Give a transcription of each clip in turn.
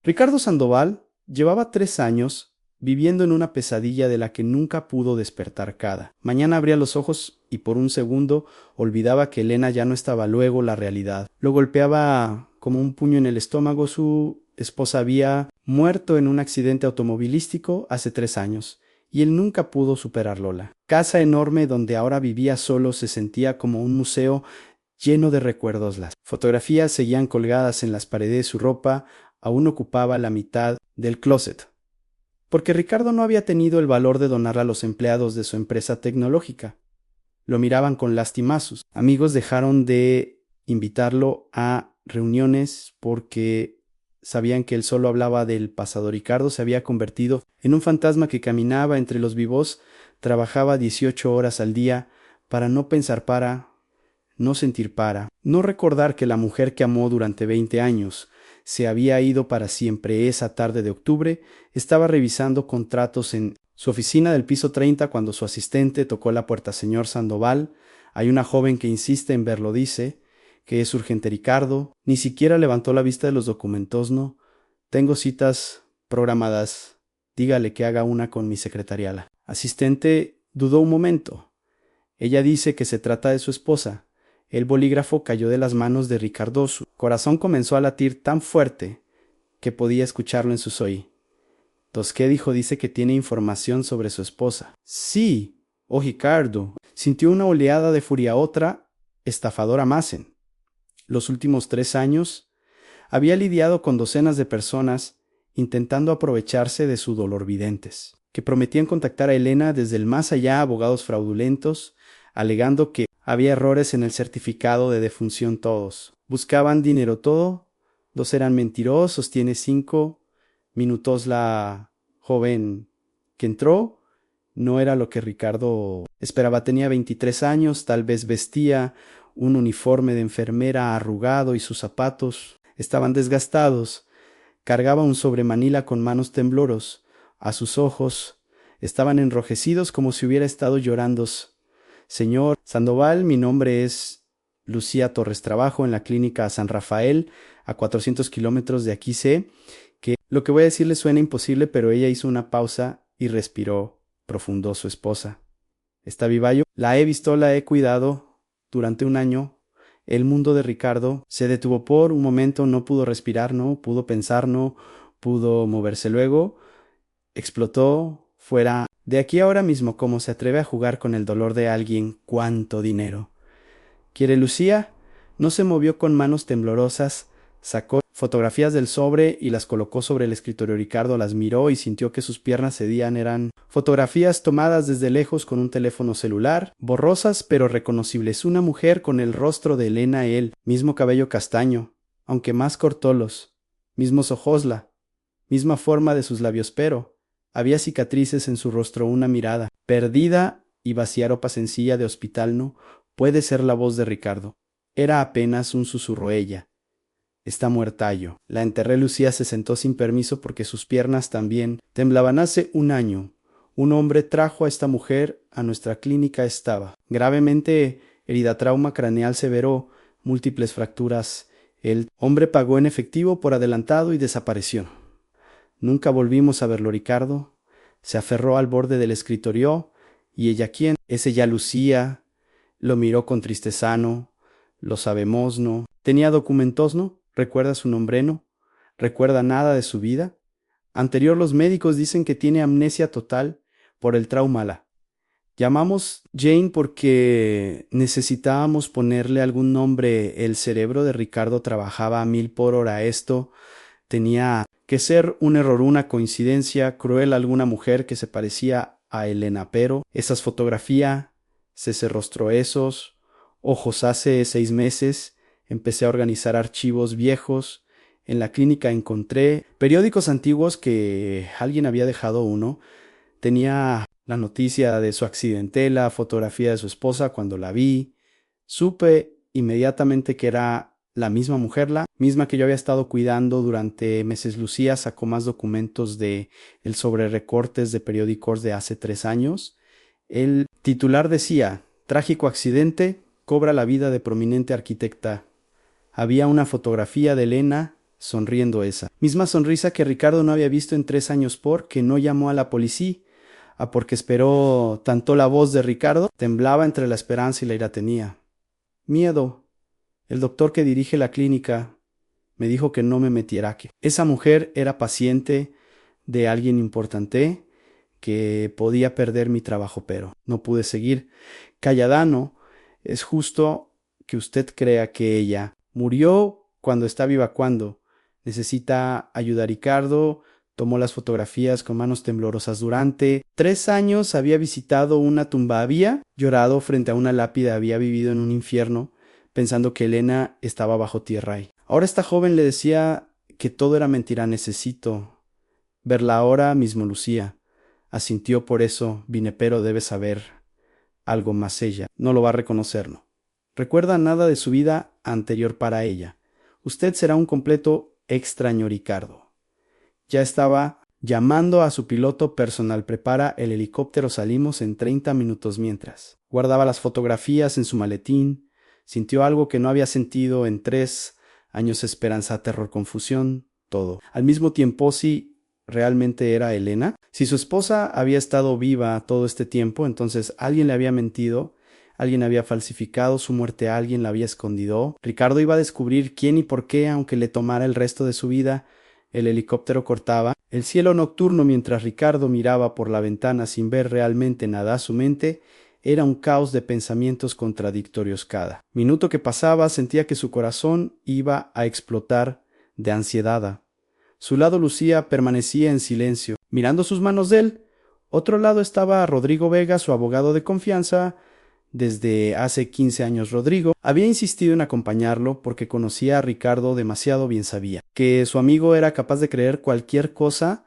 Ricardo Sandoval llevaba 3 años viviendo en una pesadilla de la que nunca pudo despertar. Cada mañana abría los ojos y por un segundo olvidaba que Elena ya no estaba. Luego la realidad lo golpeaba como un puño en el estómago. Su esposa había muerto en un accidente automovilístico hace 3 años y él nunca pudo superarlo. La casa enorme donde ahora vivía solo se sentía como un museo lleno de recuerdos. Las fotografías seguían colgadas en las paredes. Su ropa aún ocupaba la mitad del closet, porque Ricardo no había tenido el valor de donarla a los empleados de su empresa tecnológica. Lo miraban con lástima. Sus amigos dejaron de invitarlo a reuniones porque sabían que él solo hablaba del pasado. Ricardo se había convertido en un fantasma que caminaba entre los vivos. Trabajaba 18 horas al día para no pensar, para no sentir, para no recordar que la mujer que amó durante 20 años se había ido para siempre. Esa tarde de octubre estaba revisando contratos en su oficina del piso 30 cuando su asistente tocó la puerta. Señor Sandoval, hay una joven que insiste en verlo. Dice que es urgente. Ricardo ni siquiera levantó la vista de los documentos. No, tengo citas programadas. Dígale que haga una con mi secretaria. La asistente dudó un momento. Ella dice que se trata de su esposa. El bolígrafo cayó de las manos de Ricardo. Su corazón comenzó a latir tan fuerte que podía escucharlo en sus oídos. ¿Qué dijo? Dice que tiene información sobre su esposa. Sí. Oh, Ricardo sintió una oleada de furia. Otra estafadora más. En los últimos 3 años había lidiado con docenas de personas intentando aprovecharse de su dolor. Videntes que prometían contactar a Elena desde el más allá. Abogados fraudulentos alegando que había errores en el certificado de defunción. Todos buscaban dinero. Todos eran mentirosos. Tiene 5 minutos. La joven que entró no era lo que Ricardo esperaba. Tenía 23 años, tal vez vestía un uniforme de enfermera arrugado y sus zapatos estaban desgastados. Cargaba un sobremanila con manos temblorosas. A sus ojos estaban enrojecidos como si hubiera estado llorando. Señor Sandoval, mi nombre es Lucía Torres. Trabajo en la clínica San Rafael, a 400 kilómetros de aquí. Sé que lo que voy a decir le suena imposible, pero ella hizo una pausa y respiró profundo. Su esposa está viva. Yo la he visto, la he cuidado durante un año. El mundo de Ricardo se detuvo por un momento. No pudo respirar, no pudo pensar, no pudo moverse. Luego explotó. Fuera de aquí ahora mismo. ¿Cómo se atreve a jugar con el dolor de alguien? ¿Cuánto dinero quiere? Lucía no se movió. Con manos temblorosas sacó fotografías del sobre y las colocó sobre el escritorio. Ricardo las miró y sintió que sus piernas cedían. Eran fotografías tomadas desde lejos con un teléfono celular, borrosas pero reconocibles. Una mujer con el rostro de Elena. El mismo cabello castaño, aunque más corto. Los mismos ojos, la misma forma de sus labios, pero había cicatrices en su rostro. Una mirada perdida y vacía. Ropa sencilla de hospital. No puede ser la voz de Ricardo. Era apenas un susurro. Ella está muerta. Yo la enterré. Lucía se sentó sin permiso porque sus piernas también temblaban. Hace un año, un hombre trajo a esta mujer a nuestra clínica. Estaba gravemente herida, trauma craneal severo, múltiples fracturas. El hombre pagó en efectivo por adelantado y desapareció. Nunca volvimos a verlo. Ricardo se aferró al borde del escritorio. ¿Y ella quién? Es ella. Lucía lo miró con tristeza. No lo sabemos. No tenía documentos. No recuerda su nombre. No recuerda nada de su vida anterior. Los médicos dicen que tiene amnesia total por el trauma. La llamamos Jane porque necesitábamos ponerle algún nombre. El cerebro de Ricardo trabajaba a 1000 por hora. Esto tenía que ser un error, una coincidencia cruel. Alguna mujer que se parecía a Elena, pero esas fotografías, ese rostro, esos ojos. Hace 6 meses empecé a organizar archivos viejos. En la clínica encontré periódicos antiguos que alguien había dejado. Uno tenía la noticia de su accidente, la fotografía de su esposa. Cuando la vi, supe inmediatamente que era la misma mujer, la misma que yo había estado cuidando durante meses. Lucía sacó más documentos de el sobre recortes de periódicos de hace 3 años. El titular decía: trágico accidente cobra la vida de prominente arquitecta. Había una fotografía de Elena sonriendo esa. Misma sonrisa que Ricardo no había visto en 3 años porque no llamó a la policía, a porque esperó tanto la voz de Ricardo, temblaba entre la esperanza y la ira tenía. Miedo. El doctor que dirige la clínica me dijo que no me metiera aquí. Esa mujer era paciente de alguien importante que podía perder mi trabajo, pero no pude seguir. Calladano, es justo que usted crea que ella murió cuando está viva cuando necesita ayuda a Ricardo. Tomó las fotografías con manos temblorosas. Durante 3 años había visitado una tumba, había llorado frente a una lápida, había vivido en un infierno, pensando que Elena estaba bajo tierra ahí. Ahora esta joven le decía que todo era mentira. Necesito verla ahora mismo, Lucía. Asintió. Por eso vine, pero debe saber algo más ella. No lo va a reconocer, ¿no? Recuerda nada de su vida anterior para ella. Usted será un completo extraño, Ricardo. Ya estaba llamando a su piloto personal. Prepara el helicóptero, salimos en 30 minutos. Mientras guardaba las fotografías en su maletín, sintió algo que no había sentido en 3 años: esperanza, terror, confusión, todo. Al mismo tiempo, si realmente era Elena, si su esposa había estado viva todo este tiempo, entonces alguien le había mentido, alguien había falsificado su muerte, alguien la había escondido. Ricardo iba a descubrir quién y por qué, aunque le tomara el resto de su vida. El helicóptero cortaba el cielo nocturno mientras Ricardo miraba por la ventana sin ver realmente nada. Su mente era un caos de pensamientos contradictorios. Cada minuto que pasaba sentía que su corazón iba a explotar de ansiedad. Su lado, Lucía, permanecía en silencio, mirando sus manos de él. Otro lado estaba Rodrigo Vega, su abogado de confianza. Desde hace 15 años Rodrigo había insistido en acompañarlo porque conocía a Ricardo demasiado bien. Sabía que su amigo era capaz de creer cualquier cosa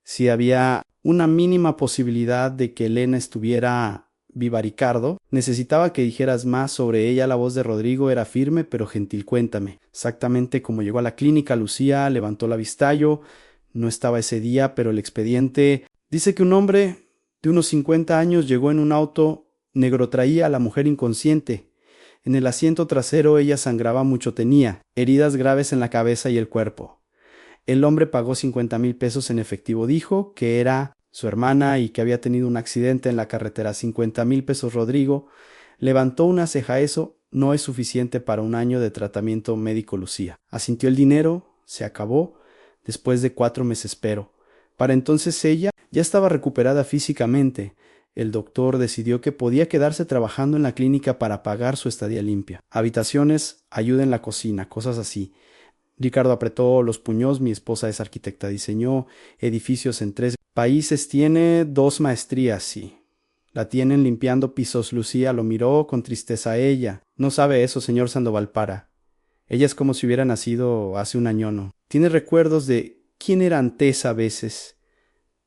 si había una mínima posibilidad de que Elena estuviera viva. Ricardo necesitaba que dijeras más sobre ella. La voz de Rodrigo era firme pero gentil. Cuéntame exactamente cómo llegó a la clínica. Lucía levantó la vista. Yo no estaba ese día, pero el expediente dice que un hombre de unos 50 años llegó en un auto negro. Traía a la mujer inconsciente. En el asiento trasero ella sangraba mucho, tenía heridas graves en la cabeza y el cuerpo. El hombre pagó 50,000 pesos en efectivo. Dijo que era su hermana y que había tenido un accidente en la carretera. 50,000 pesos. Rodrigo levantó una ceja. Eso no es suficiente para un año de tratamiento médico, Lucía. Asintió. El dinero se acabó después de 4 meses, pero para entonces ella ya estaba recuperada físicamente. El doctor decidió que podía quedarse trabajando en la clínica para pagar su estadía limpia. Habitaciones, ayuda en la cocina, cosas así. Ricardo apretó los puños. Mi esposa es arquitecta, diseñó edificios en 3 países, tiene 2 maestrías, sí. La tienen limpiando pisos. Lucía lo miró con tristeza. Ella no sabe eso, señor Sandoval. Para ella es como si hubiera nacido hace un año, ¿no? Tiene recuerdos de quién era antes. A veces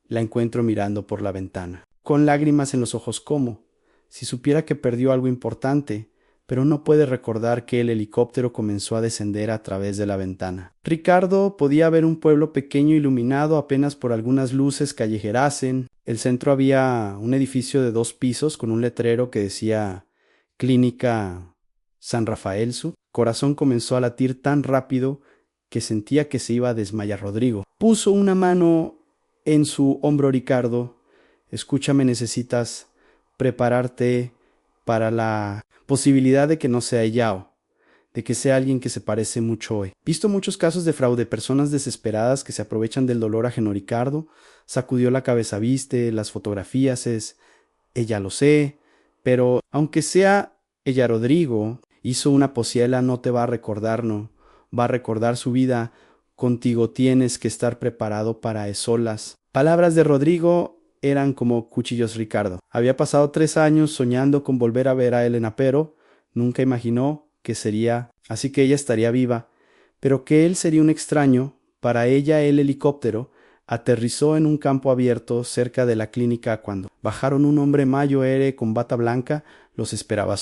la encuentro mirando por la ventana, con lágrimas en los ojos, como si supiera que perdió algo importante, pero no puede recordar que el helicóptero comenzó a descender a través de la ventana. Ricardo podía ver un pueblo pequeño iluminado apenas por algunas luces callejeras. En el centro había un edificio de 2 pisos con un letrero que decía Clínica San Rafael. Su corazón comenzó a latir tan rápido que sentía que se iba a desmayar. Rodrigo puso una mano en su hombro. Ricardo, escúchame, necesitas prepararte para la posibilidad de que no sea Yao, de que sea alguien que se parece mucho hoy. Visto muchos casos de fraude, personas desesperadas que se aprovechan del dolor ajeno. Ricardo sacudió la cabeza. Viste las fotografías, es ella, lo sé, pero aunque sea ella, Rodrigo hizo una posiela, no te va a recordar, no va a recordar su vida contigo. Tienes que estar preparado para solas. Palabras de Rodrigo eran como cuchillos. Ricardo había pasado 3 años soñando con volver a ver a Elena, pero nunca imaginó que sería así, que ella estaría viva, pero que él sería un extraño. Para ella el helicóptero aterrizó en un campo abierto cerca de la clínica. Cuando bajaron, un hombre mayo con bata blanca los esperaba.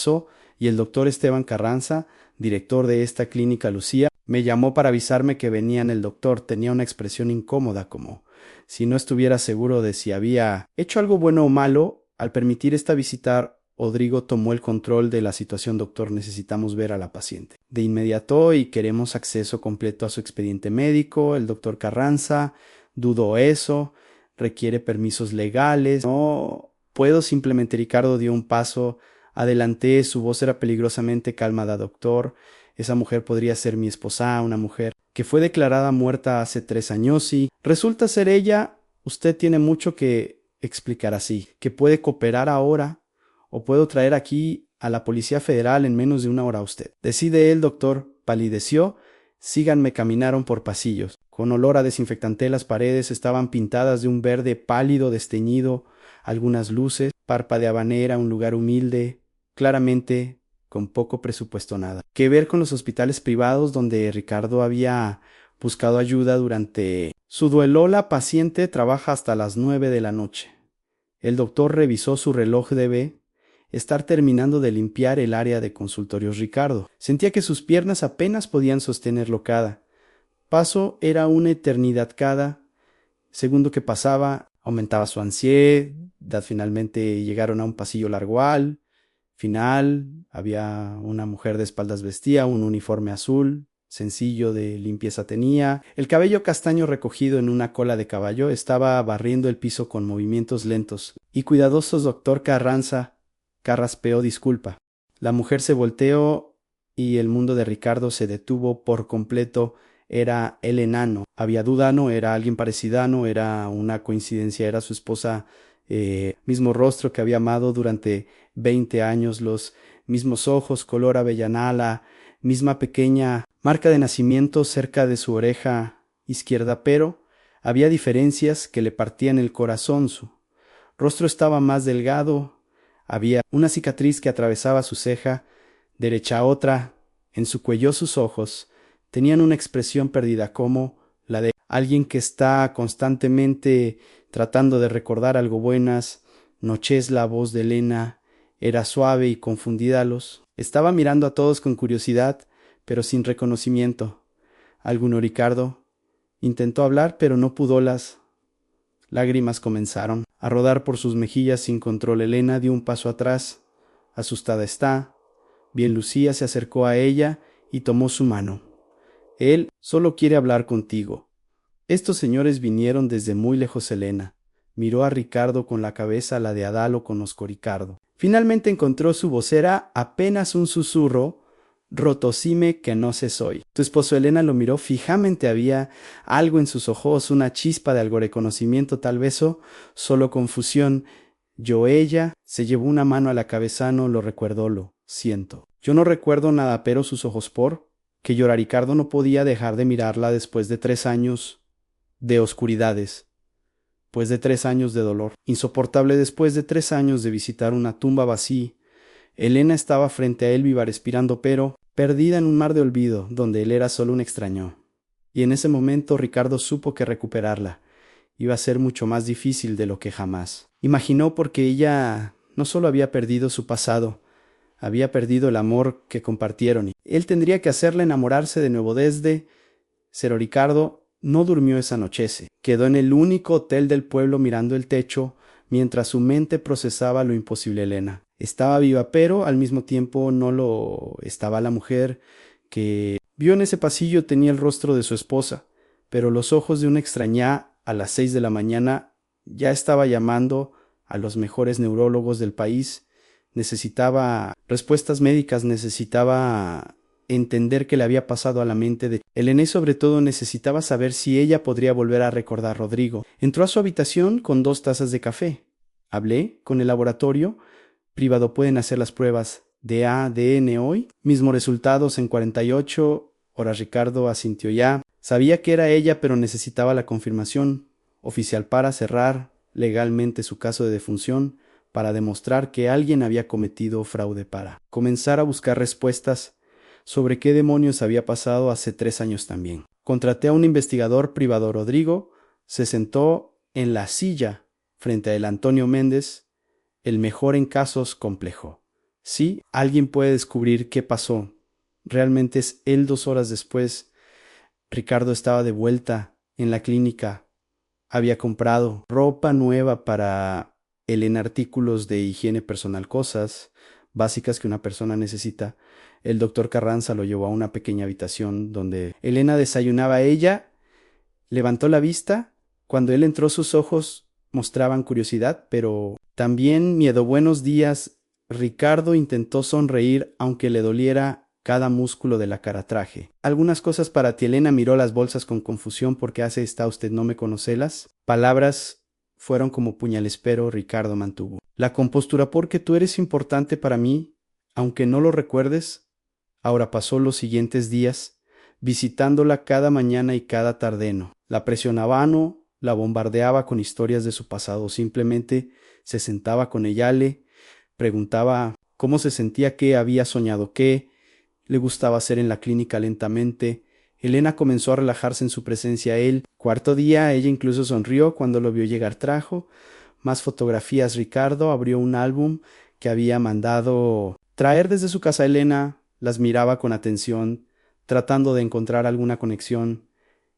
Y el doctor Esteban Carranza, director de esta clínica. Lucía me llamó para avisarme que venían. El doctor tenía una expresión incómoda, como si no estuviera seguro de si había hecho algo bueno o malo al permitir esta visita. Rodrigo tomó el control de la situación. Doctor, necesitamos ver a la paciente de inmediato y queremos acceso completo a su expediente médico. El doctor Carranza dudó eso, requiere permisos legales. No puedo simplemente. Ricardo dio un paso adelante, su voz era peligrosamente calmada. Doctor, esa mujer podría ser mi esposa, una mujer que fue declarada muerta hace 3 años y resulta ser ella. Usted tiene mucho que explicar así, que puede cooperar ahora o puedo traer aquí a la Policía Federal en menos de 1 hora a usted. Decide él, doctor. Palideció. Síganme. Caminaron por pasillos. Con olor a desinfectante las paredes estaban pintadas de un verde pálido desteñido, algunas luces, parpadeaban. Era un lugar humilde, claramente con poco presupuesto, nada que ver con los hospitales privados donde Ricardo había buscado ayuda durante su duelo. La paciente trabaja hasta las 9 de la noche. El doctor revisó su reloj. Debe estar terminando de limpiar el área de consultorios. Ricardo sentía que sus piernas apenas podían sostenerlo. Cada paso era una eternidad. Cada segundo que pasaba aumentaba su ansiedad. Finalmente llegaron a un pasillo largo. Al final había una mujer de espaldas. Vestía un uniforme azul sencillo de limpieza. Tenía el cabello castaño recogido en una cola de caballo. Estaba barriendo el piso con movimientos lentos y cuidadosos. Doctor Carranza, carraspeó. Disculpa. La mujer se volteó y el mundo de Ricardo se detuvo por completo. Era el enano. Había duda, no era alguien parecido, no era una coincidencia, era su esposa. Mismo rostro que había amado durante 20 años, los mismos ojos, color avellanala, misma pequeña marca de nacimiento cerca de su oreja izquierda, pero había diferencias que le partían el corazón. Su rostro estaba más delgado, había una cicatriz que atravesaba su ceja derecha, otra en su cuello. Sus ojos tenían una expresión perdida, como la de alguien que está constantemente tratando de recordar algo. Buenas noches. La voz de Elena era suave y confundida. Los estaba mirando a todos con curiosidad, pero sin reconocimiento alguno. Ricardo intentó hablar, pero no pudo. Las lágrimas comenzaron a rodar por sus mejillas sin control. Elena dio un paso atrás. Asustada está. Bien lucía. Se acercó a ella y tomó su mano. Él solo quiere hablar contigo. Estos señores vinieron desde muy lejos. Elena miró a Ricardo con la cabeza. La de Adá lo conozco. Ricardo finalmente encontró su voz. Era apenas un susurro. Rotosime que no sé soy. Tu esposo. Elena lo miró fijamente. Había algo en sus ojos, una chispa de algo, reconocimiento tal vez o solo confusión. Yo. Ella se llevó una mano a la cabeza. No lo recuerdo. Lo siento. Yo no recuerdo nada, pero sus ojos por que llora. Ricardo no podía dejar de mirarla después de 3 años de oscuridades, pues de 3 años de dolor insoportable, después de 3 años de visitar una tumba vacía. Elena estaba frente a él, viva, respirando, pero perdida en un mar de olvido, donde él era solo un extraño. Y en ese momento Ricardo supo que recuperarla iba a ser mucho más difícil de lo que jamás imaginó, porque ella no solo había perdido su pasado, había perdido el amor que compartieron, y él tendría que hacerla enamorarse de nuevo desde cero. Ricardo no durmió esa noche. Quedó en el único hotel del pueblo mirando el techo mientras su mente procesaba lo imposible. Elena estaba viva, pero al mismo tiempo no lo estaba. La mujer que vio en ese pasillo tenía el rostro de su esposa, pero los ojos de una extraña. A las 6 de la mañana ya estaba llamando a los mejores neurólogos del país. Necesitaba respuestas médicas, necesitaba entender qué le había pasado a la mente de Elena y sobre todo necesitaba saber si ella podría volver a recordar a Rodrigo. Entró a su habitación con 2 tazas de café. Hablé con el laboratorio privado. Pueden hacer las pruebas de ADN hoy. Mismo resultados en 48 horas. Ricardo asintió. Ya sabía que era ella, pero necesitaba la confirmación oficial para cerrar legalmente su caso de defunción, para demostrar que alguien había cometido fraude, para comenzar a buscar respuestas sobre qué demonios había pasado hace 3 años también. Contraté a un investigador privado. Rodrigo se sentó en la silla frente a él. Antonio Méndez, el mejor en casos complejos. Sí, alguien puede descubrir qué pasó. Realmente es él. 2 horas después, Ricardo estaba de vuelta en la clínica. Había comprado ropa nueva para Elena artículos de higiene personal, cosas básicas que una persona necesita. El doctor Carranza lo llevó a una pequeña habitación donde Elena desayunaba. Ella levantó la vista. Cuando él entró, sus ojos mostraban curiosidad, pero también miedo. Buenos días. Ricardo intentó sonreír, aunque le doliera cada músculo de la cara. Traje algunas cosas para ti. Elena miró las bolsas con confusión. ¿Por qué hace está usted? ¿No me conocelas? Palabras fueron como puñales, pero Ricardo mantuvo la compostura. Porque tú eres importante para mí, aunque no lo recuerdes. Ahora pasó los siguientes días visitándola cada mañana y cada tardeno. La presionaba, no, la bombardeaba con historias de su pasado. Simplemente se sentaba con ella, le preguntaba cómo se sentía, qué había soñado, qué le gustaba hacer en la clínica. Lentamente Elena comenzó a relajarse en su presencia. El cuarto día ella incluso sonrió cuando lo vio llegar. Trajo más fotografías. Ricardo abrió un álbum que había mandado traer desde su casa. Elena las miraba con atención, tratando de encontrar alguna conexión.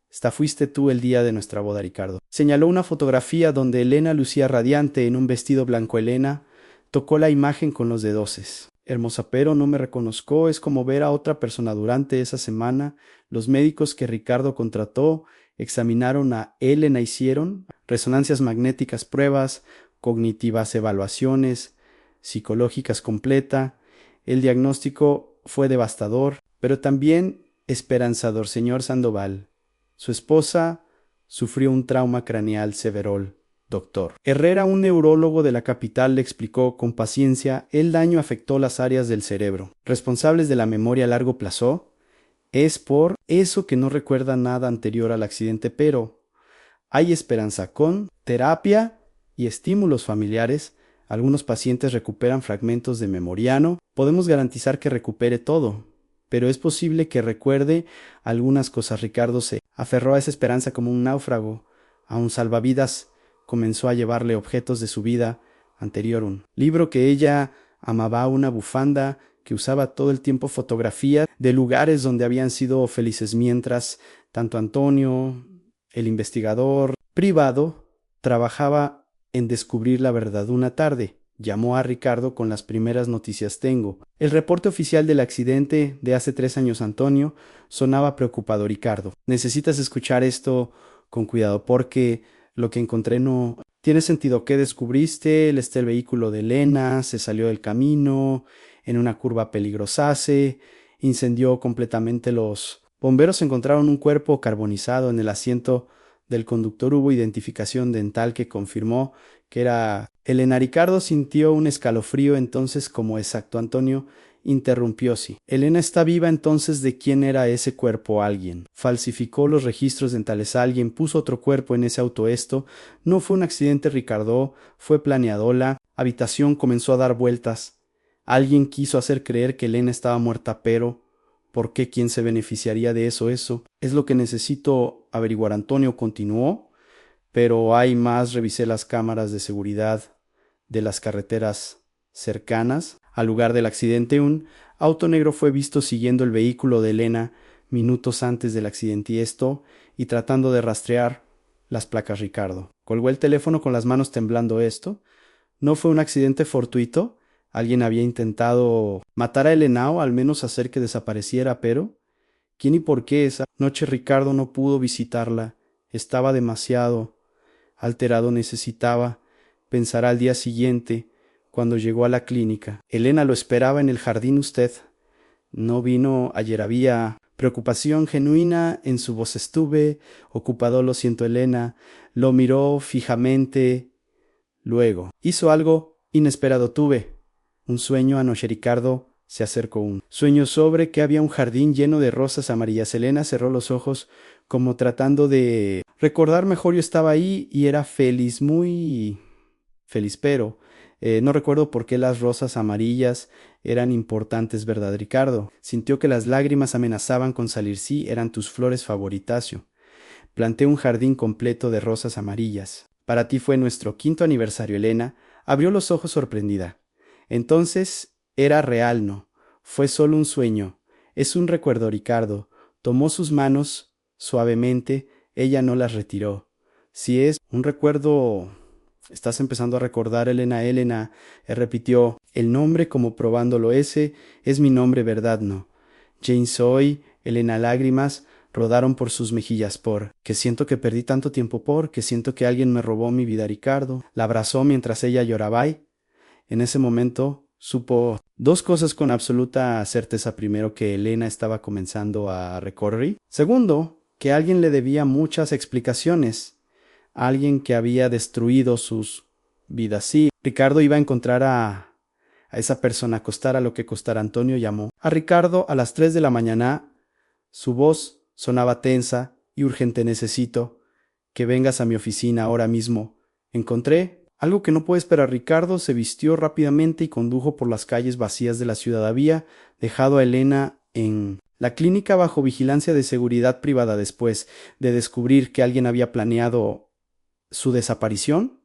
Esta fuiste tú el día de nuestra boda, Ricardo. Señaló una fotografía donde Elena lucía radiante en un vestido blanco. Elena tocó la imagen con los dedos. Hermosa, pero no me reconozco. Es como ver a otra persona. Durante esa semana, los médicos que Ricardo contrató examinaron a Elena, hicieron resonancias magnéticas, pruebas cognitivas, evaluaciones psicológicas completa. El diagnóstico fue devastador, pero también esperanzador. Señor Sandoval, su esposa sufrió un trauma craneal severo. Doctor Herrera, un neurólogo de la capital, le explicó con paciencia. El daño afectó las áreas del cerebro responsables de la memoria a largo plazo. Es por eso que no recuerda nada anterior al accidente, pero hay esperanza. Con terapia y estímulos familiares, algunos pacientes recuperan fragmentos de memoriano. Podemos garantizar que recupere todo, pero es posible que recuerde algunas cosas. Ricardo se aferró a esa esperanza como un náufrago a un salvavidas. Comenzó a llevarle objetos de su vida anterior, un libro que ella amaba, una bufanda que usaba todo el tiempo, fotografía de lugares donde habían sido felices mientras tanto Antonio, el investigador privado, trabajaba en descubrir la verdad. Una tarde llamó a Ricardo con las primeras noticias. Tengo el reporte oficial del accidente de hace 3 años. Antonio sonaba preocupado. Ricardo, necesitas escuchar esto con cuidado porque lo que encontré no tiene sentido. ¿Qué descubriste? El vehículo de Elena se salió del camino en una curva peligrosa, se incendió completamente. Los bomberos encontraron un cuerpo carbonizado en el asiento del conductor. Hubo identificación dental que confirmó que era Elena. Ricardo sintió un escalofrío. Entonces, como exacto, Antonio interrumpió. Sí, Elena está viva. Entonces, ¿de quién era ese cuerpo? Alguien falsificó los registros dentales. Alguien puso otro cuerpo en ese auto. Esto no fue un accidente, Ricardo, fue planeado. La habitación comenzó a dar vueltas. Alguien quiso hacer creer que Elena estaba muerta, pero ¿por qué? ¿Quién se beneficiaría de eso? Eso es lo que necesito averiguar. Antonio continuó. Pero hay más. Revisé las cámaras de seguridad de las carreteras cercanas al lugar del accidente. Un auto negro fue visto siguiendo el vehículo de Elena minutos antes del accidente y tratando de rastrear las placas. Ricardo colgó el teléfono con las manos temblando. Esto no fue un accidente fortuito. Alguien había intentado matar a Elena o al menos hacer que desapareciera, pero ¿quién y por qué? Esa noche Ricardo no pudo visitarla. Estaba demasiado alterado. Necesitaba pensar al día siguiente. Cuando llegó a la clínica, Elena lo esperaba en el jardín. Usted no vino ayer. Había preocupación genuina en su voz. Estuve ocupado, lo siento. Elena lo miró fijamente. Luego hizo algo inesperado. Tuve un sueño anoche. Ricardo se acercó. Un sueño sobre que había un jardín lleno de rosas amarillas. Elena cerró los ojos como tratando de recordar mejor. Yo estaba ahí y era feliz, muy feliz, pero no recuerdo por qué las rosas amarillas eran importantes, ¿verdad, Ricardo? Sintió que las lágrimas amenazaban con salir. Sí, eran tus flores favoritas. Yo planté un jardín completo de rosas amarillas. Para ti fue nuestro 5º aniversario. Elena abrió los ojos sorprendida. Entonces era real, no fue solo un sueño. Es un recuerdo. Ricardo tomó sus manos suavemente. Ella no las retiró. Si es un recuerdo, ¿Estás empezando a recordar, Elena? Elena repitió el nombre como probándolo. Ese es mi nombre, ¿verdad? No. Jane soy. Elena, lágrimas rodaron por sus mejillas. Que siento que perdí tanto tiempo, que siento que alguien me robó mi vida, Ricardo. La abrazó mientras ella lloraba y en ese momento supo dos cosas con absoluta certeza. Primero, que Elena estaba comenzando a recorrer. Segundo, que alguien le debía muchas explicaciones. Alguien que había destruido sus vidas. Sí, Ricardo iba a encontrar a esa persona, costara lo que costara. Antonio llamó a Ricardo a las 3 de la mañana. Su voz sonaba tensa y urgente. Necesito que vengas a mi oficina ahora mismo. Encontré algo que no puede esperar. Ricardo se vistió rápidamente y condujo por las calles vacías de la ciudad. Había dejado a Elena en la clínica bajo vigilancia de seguridad privada. Después de descubrir que alguien había planeado su desaparición,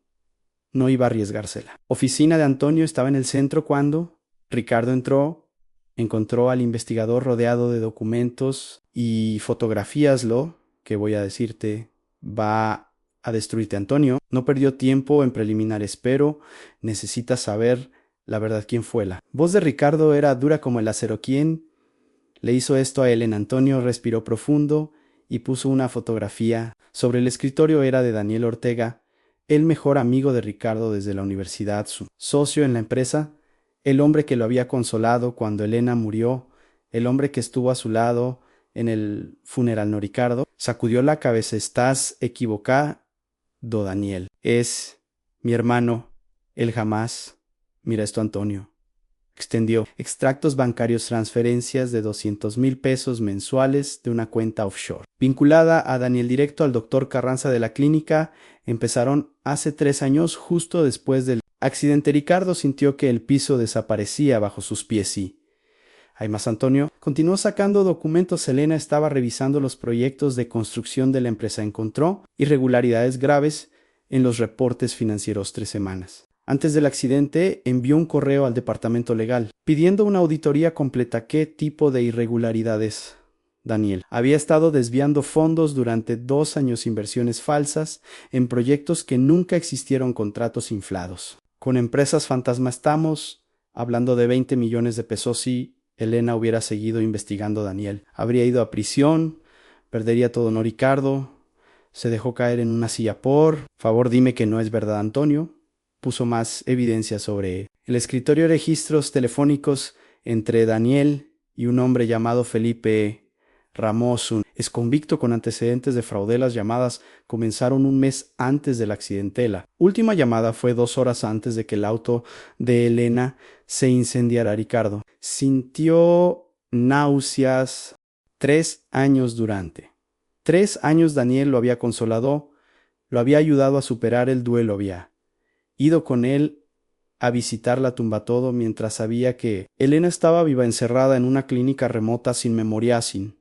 no iba a arriesgársela. La oficina de Antonio estaba en el centro cuando Ricardo entró. Encontró al investigador rodeado de documentos y fotografías. Lo que voy a decirte va a destruirte, Antonio. No perdió tiempo en preliminares, pero necesitas saber la verdad. ¿Quién fue? La voz de Ricardo era dura como el acero. ¿Quién le hizo esto a Ellen? Antonio respiró profundo y puso una fotografía sobre el escritorio. Era de Daniel Ortega, el mejor amigo de Ricardo desde la universidad, su socio en la empresa, el hombre que lo había consolado cuando Elena murió, el hombre que estuvo a su lado en el funeral. No, Ricardo sacudió la cabeza. Estás equivocado, Daniel. Es mi hermano. Él jamás. Mira esto, Antonio. Extendió extractos bancarios, transferencias de 200,000 pesos mensuales de una cuenta offshore, vinculada a Daniel directo al doctor Carranza de la clínica. Empezaron hace 3 años, justo después del accidente. Ricardo sintió que el piso desaparecía bajo sus pies. Y hay más. Antonio continuó sacando documentos. Elena estaba revisando los proyectos de construcción de la empresa. Encontró irregularidades graves en los reportes financieros. 3 semanas antes del accidente, envió un correo al departamento legal pidiendo una auditoría completa. ¿Qué tipo de irregularidades? Daniel había estado desviando fondos durante 2 años, inversiones falsas en proyectos que nunca existieron, contratos inflados con empresas fantasma. Estamos hablando de 20 millones de pesos. Si Elena hubiera seguido investigando, Daniel habría ido a prisión, perdería todo. No, Ricardo se dejó caer en una silla. Por favor, dime que no es verdad. Antonio puso más evidencia sobre el escritorio de registros telefónicos entre Daniel y un hombre llamado Felipe Ramos, un exconvicto con antecedentes de fraude. Las llamadas comenzaron un mes antes del accidente. La última llamada fue 2 horas antes de que el auto de Elena se incendiara. Ricardo sintió náuseas 3 años. Durante 3 años Daniel lo había consolado, lo había ayudado a superar el duelo, había ido con él a visitar la tumba. Todo mientras sabía que Elena estaba viva, encerrada en una clínica remota, sin memoria, sin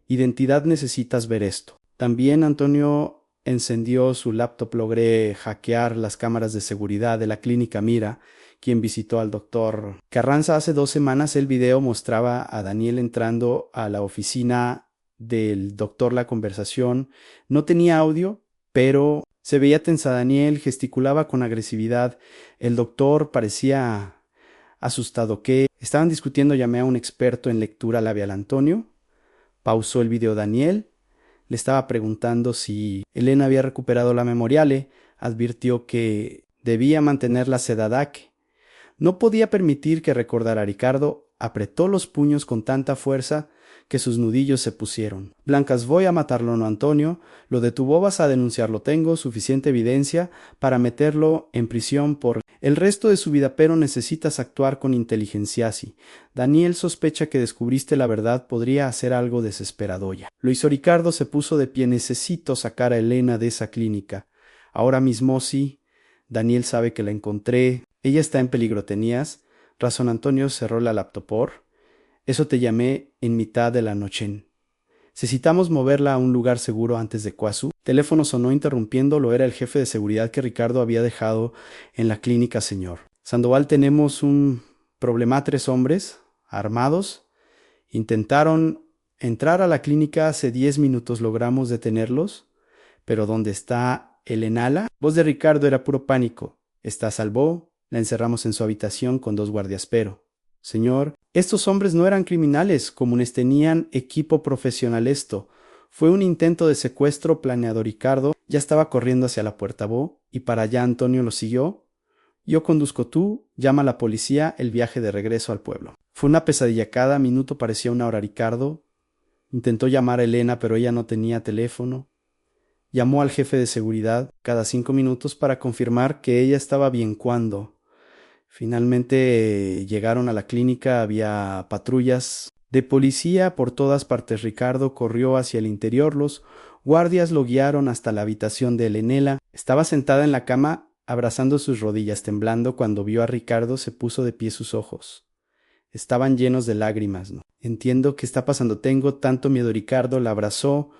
identidad. Necesitas ver esto. También Antonio encendió su laptop. Logré hackear las cámaras de seguridad de la clínica. Mira, quien visitó al doctor Carranza hace 2 semanas. El video mostraba a Daniel entrando a la oficina del doctor. La conversación no tenía audio, pero se veía tensa. Daniel gesticulaba con agresividad. El doctor parecía asustado. ¿Qué estaban discutiendo? Llamé a un experto en lectura labial. Antonio pausó el video. Daniel le estaba preguntando si Elena había recuperado la memoria. Le advirtió que debía mantenerla sedada, que no podía permitir que recordara. Ricardo apretó los puños con tanta fuerza que sus nudillos se pusieron blancas. Voy a matarlo. No, Antonio lo detuvo. Vas a denunciarlo. Tengo suficiente evidencia para meterlo en prisión por el resto de su vida, pero necesitas actuar con inteligencia. Sí, Daniel sospecha que descubriste la verdad. Podría hacer algo desesperado ya. Lo hizo. Ricardo se puso de pie. Necesito sacar a Elena de esa clínica ahora mismo. Sí, Daniel sabe que la encontré. Ella está en peligro. Tenías razón. Antonio cerró la laptop. Por eso te llamé en mitad de la noche. Necesitamos moverla a un lugar seguro antes de Cuazú. Teléfono sonó interrumpiéndolo. Era el jefe de seguridad que Ricardo había dejado en la clínica. Señor Sandoval, tenemos un problema. 3 hombres armados intentaron entrar a la clínica hace 10 minutos. Logramos detenerlos, pero ¿dónde está ¿Elenala? Voz de Ricardo era puro pánico. Está a salvo. La encerramos en su habitación con 2 guardias, pero... Señor, estos hombres no eran criminales comunes, tenían equipo profesional esto. Fue un intento de secuestro planeado. Ricardo ya estaba corriendo hacia la puerta y para allá Antonio lo siguió. Yo conduzco, tú, llama a la policía, el viaje de regreso al pueblo. Fue una pesadilla, cada minuto parecía una hora. Ricardo intentó llamar a Elena, pero ella no tenía teléfono. Llamó al jefe de seguridad cada 5 minutos para confirmar que ella estaba bien. Cuando finalmente llegaron a la clínica, había patrullas de policía por todas partes. Ricardo corrió hacia el interior. Los guardias lo guiaron hasta la habitación de Elenela. Estaba sentada en la cama, abrazando sus rodillas, temblando. Cuando vio a Ricardo, se puso de pie. Sus ojos estaban llenos de lágrimas. ¿No? Entiendo qué está pasando. Tengo tanto miedo. Ricardo la abrazó.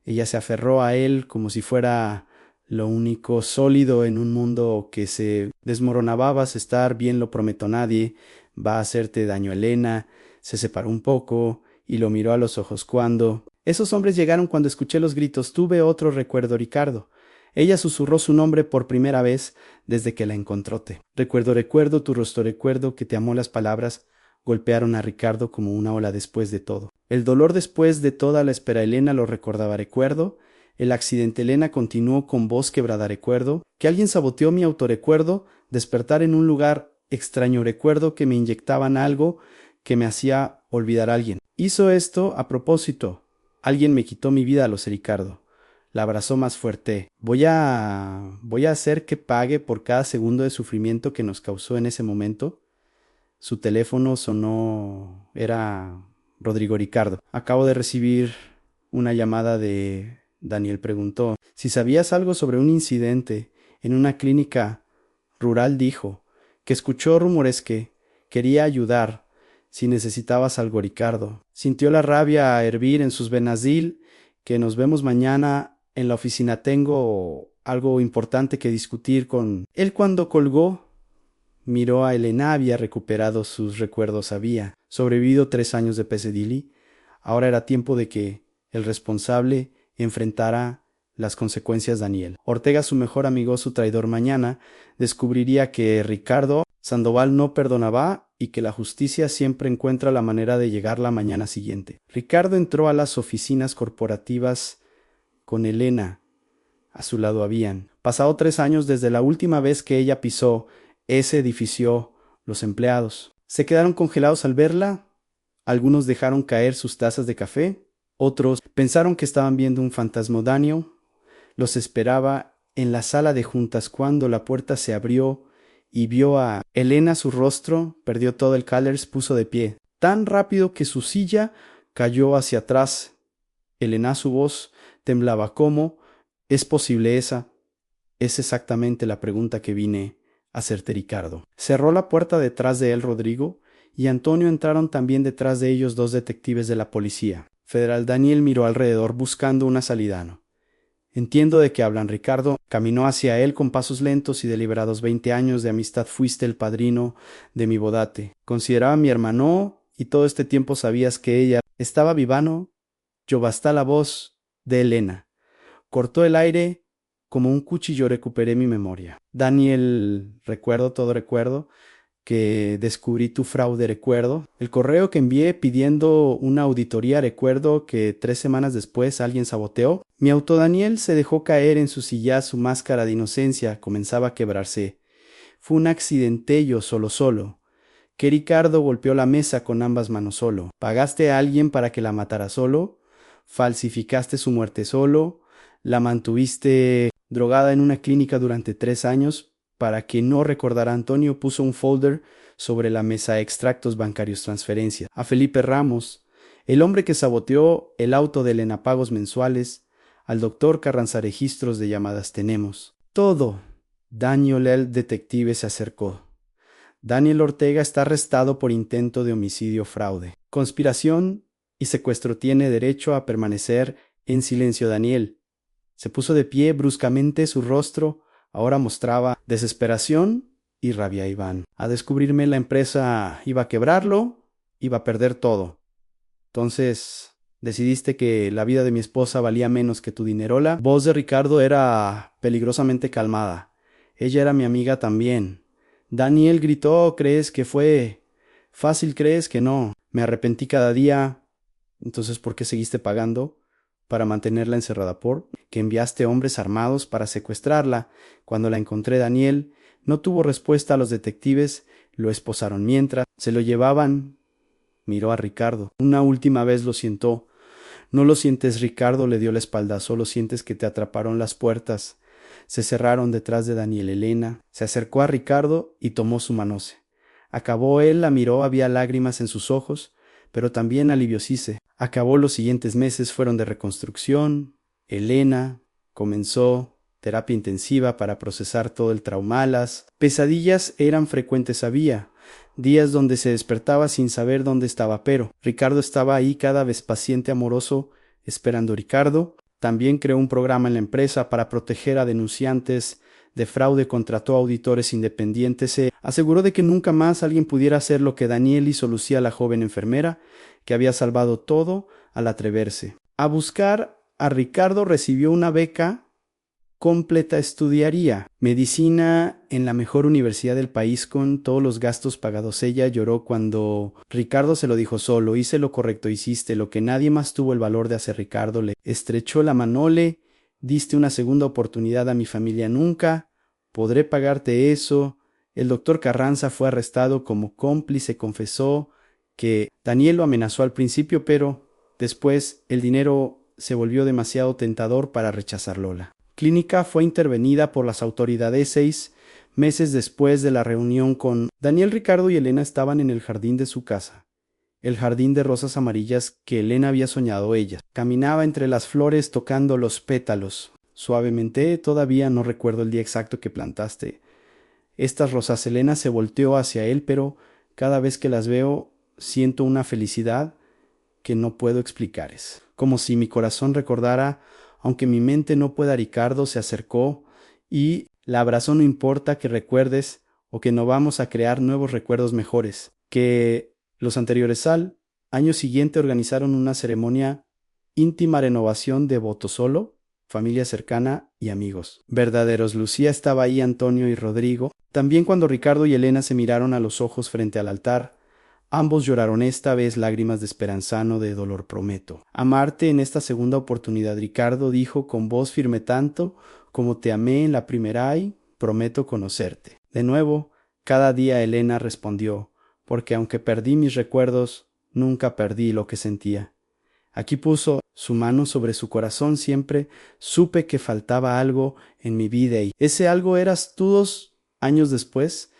Ella se aferró a él como si fuera lo único sólido en un mundo que se desmoronaba. Vas a estar bien, lo prometo, nadie va a hacerte daño. Elena se separó un poco y lo miró a los ojos. Cuando esos hombres llegaron, cuando escuché los gritos, tuve otro recuerdo. Ricardo. Ella susurró su nombre por primera vez desde que la encontróte. Recuerdo tu rostro, recuerdo que te amó. Las palabras golpearon a Ricardo como una ola. Después de todo, el dolor después de toda la espera, Elena lo recordaba. Recuerdo el accidente. Elena continuó con voz quebrada. Recuerdo que alguien saboteó mi auto. Recuerdo despertar en un lugar extraño. Recuerdo que me inyectaban algo que me hacía olvidar a alguien. Hizo esto a propósito. Alguien me quitó mi vida, lo sé. Ricardo la abrazó más fuerte. Voy a hacer que pague por cada segundo de sufrimiento que nos causó en ese momento. Su teléfono sonó. Era Rodrigo. Ricardo, acabo de recibir una llamada de... Daniel preguntó si sabías algo sobre un incidente en una clínica rural. Dijo que escuchó rumores, que quería ayudar si necesitabas algo. Ricardo sintió la rabia hervir en sus venas. Dil que nos vemos mañana en la oficina. Tengo algo importante que discutir con él. Cuando colgó, miró a Elena. Había recuperado sus recuerdos. Había sobrevivido 3 años de pesadilla. Ahora era tiempo de que el responsable enfrentara las consecuencias. Daniel Ortega, su mejor amigo, su traidor. Mañana descubriría que Ricardo Sandoval no perdonaba y que la justicia siempre encuentra la manera de llegar la mañana siguiente. Ricardo entró a las oficinas corporativas con Elena a su lado. Habían pasado 3 años desde la última vez que ella pisó ese edificio. Los empleados se quedaron congelados al verla. Algunos dejaron caer sus tazas de café. Otros pensaron que estaban viendo un fantasma. Daniel los esperaba en la sala de juntas. Cuando la puerta se abrió y vio a Elena, su rostro perdió todo el calor. Puso de pie tan rápido que su silla cayó hacia atrás. Elena, su voz temblaba. ¿Cómo es posible? Esa es exactamente la pregunta que vine a hacerte. Ricardo cerró la puerta detrás de él. Rodrigo y Antonio entraron también detrás de ellos, 2 detectives de la policía federal. Daniel miró alrededor buscando una salida. No entiendo de qué hablan. Ricardo caminó hacia él con pasos lentos y deliberados. 20 años de amistad. Fuiste el padrino de mi boda. Te consideraba mi hermano y todo este tiempo sabías que ella estaba viva. No, yo basta. La voz de Elena cortó el aire como un cuchillo. Recuperé mi memoria. Daniel, recuerdo que descubrí tu fraude. Recuerdo el correo que envié pidiendo una auditoría. Recuerdo que 3 semanas después alguien saboteó mi auto. Daniel se dejó caer en su silla. Su máscara de inocencia comenzaba a quebrarse. Fue un accidente. Yo solo. Que Ricardo golpeó la mesa con ambas manos. Solo. Pagaste a alguien para que la matara. Solo. Falsificaste su muerte. Solo. La mantuviste drogada en una clínica durante 3 años. Para que no recordara. Antonio puso un folder sobre la mesa. Extractos bancarios, transferencias a Felipe Ramos, el hombre que saboteó el auto de Elena. Pagos mensuales al doctor Carranza. Registros de llamadas. Tenemos todo. Daniel, el detective, se acercó. Daniel Ortega está arrestado por intento de homicidio, fraude, conspiración y secuestro. Tiene derecho a permanecer en silencio. Daniel se puso de pie bruscamente. Su rostro ahora mostraba desesperación y rabia. Iban a descubrirme. La empresa iba a quebrarlo. Iba a perder todo. Entonces Decidiste que la vida de mi esposa valía menos que tu dinerola. La voz de Ricardo era peligrosamente calmada. Ella era mi amiga también. Daniel gritó, ¿crees que fue fácil? ¿Crees que no? Me arrepentí cada día. Entonces, ¿por qué seguiste pagando para mantenerla encerrada? ¿Por que enviaste hombres armados para secuestrarla? Cuando la encontré, Daniel no tuvo respuesta a los detectives. Lo esposaron mientras se lo llevaban. Miró a Ricardo. Una última vez lo sientó. No lo sientes, Ricardo, le dio la espalda. Solo sientes que te atraparon las puertas. Se cerraron detrás de Daniel. Elena se acercó a Ricardo y tomó su manoce. Acabó él, la miró, había lágrimas en sus ojos, pero también aliviosíse. Acabó. Los siguientes meses fueron de reconstrucción. Elena comenzó terapia intensiva para procesar todo el trauma. Las pesadillas eran frecuentes. Había días donde se despertaba sin saber dónde estaba, pero Ricardo estaba ahí, cada vez paciente, amoroso, esperando. Ricardo también creó un programa en la empresa para proteger a denunciantes de fraude, contrató auditores independientes, se aseguró de que nunca más alguien pudiera hacer lo que Daniel hizo. Lucía, la joven enfermera, que había salvado todo al atreverse a buscar a Ricardo, recibió una beca completa. Estudiaría medicina en la mejor universidad del país con todos los gastos pagados. Ella lloró cuando Ricardo se lo dijo solo. Hice lo correcto, hiciste lo que nadie más tuvo el valor de hacer. Ricardo le estrechó la mano. Le diste una segunda oportunidad a mi familia. Nunca podré pagarte eso. El doctor Carranza fue arrestado como cómplice. Confesó que Daniel lo amenazó al principio, pero después el dinero se volvió demasiado tentador para rechazar. Lola Clínica fue intervenida por las autoridades 6 meses después de la reunión con Daniel. Ricardo y Elena estaban en el jardín de su casa, el jardín de rosas amarillas que Elena había soñado. Ella caminaba entre las flores tocando los pétalos suavemente. Todavía no recuerdo el día exacto que plantaste estas rosas. Elena se volteó hacia él, pero cada vez que las veo siento una felicidad que no puedo explicar. Es como si mi corazón recordara, aunque mi mente no pueda. Ricardo se acercó y la abrazó. No importa que recuerdes o que no vamos a crear nuevos recuerdos mejores que los anteriores. Al año siguiente organizaron una ceremonia íntima, renovación de voto, solo familia cercana y amigos verdaderos. Lucía estaba ahí, Antonio y Rodrigo. También cuando Ricardo y Elena se miraron a los ojos frente al altar, ambos lloraron, esta vez lágrimas de esperanza, no de dolor. Prometo amarte en esta segunda oportunidad, Ricardo dijo con voz firme, tanto como te amé en la primera, y prometo conocerte de nuevo cada día. Elena respondió, porque aunque perdí mis recuerdos, nunca perdí lo que sentía. Aquí puso su mano sobre su corazón. Siempre supe que faltaba algo en mi vida y ese algo eras tú. 2 años después,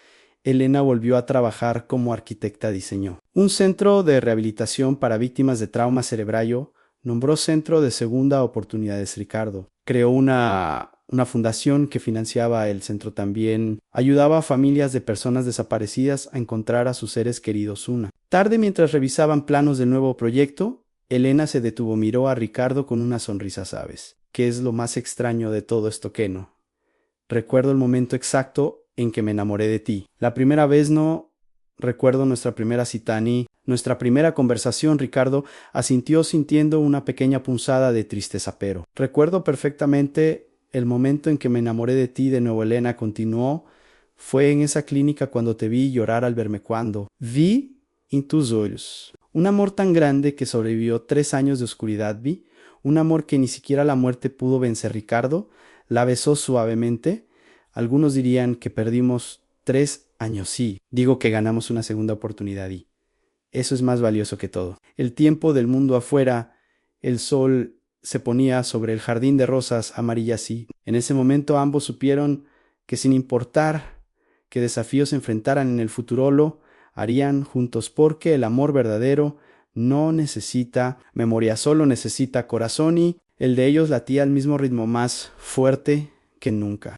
Elena volvió a trabajar como arquitecta. Diseñó un centro de rehabilitación para víctimas de trauma cerebral. Nombró Centro de Segunda Oportunidades. Ricardo creó una fundación que financiaba el centro. También ayudaba a familias de personas desaparecidas a encontrar a sus seres queridos. Una tarde, mientras revisaban planos del nuevo proyecto, Elena se detuvo, miró a Ricardo con una sonrisa. ¿Sabes qué es lo más extraño de todo esto? Que no recuerdo el momento exacto en que me enamoré de ti. La primera vez no recuerdo nuestra primera cita ni nuestra primera conversación. Ricardo asintió sintiendo una pequeña punzada de tristeza, pero recuerdo perfectamente el momento en que me enamoré de ti de nuevo. Elena continuó, fue en esa clínica cuando te vi llorar al verme, cuando vi en tus ojos un amor tan grande que sobrevivió 3 años de oscuridad. Vi un amor que ni siquiera la muerte pudo vencer. Ricardo la besó suavemente. Algunos dirían que perdimos 3 años. Sí, digo que ganamos una segunda oportunidad y eso es más valioso que todo. El tiempo del mundo afuera, el sol se ponía sobre el jardín de rosas amarillas y en ese momento ambos supieron que sin importar qué desafíos se enfrentaran en el futuro, lo harían juntos, porque el amor verdadero no necesita memoria, solo necesita corazón y el de ellos latía al mismo ritmo, más fuerte que nunca.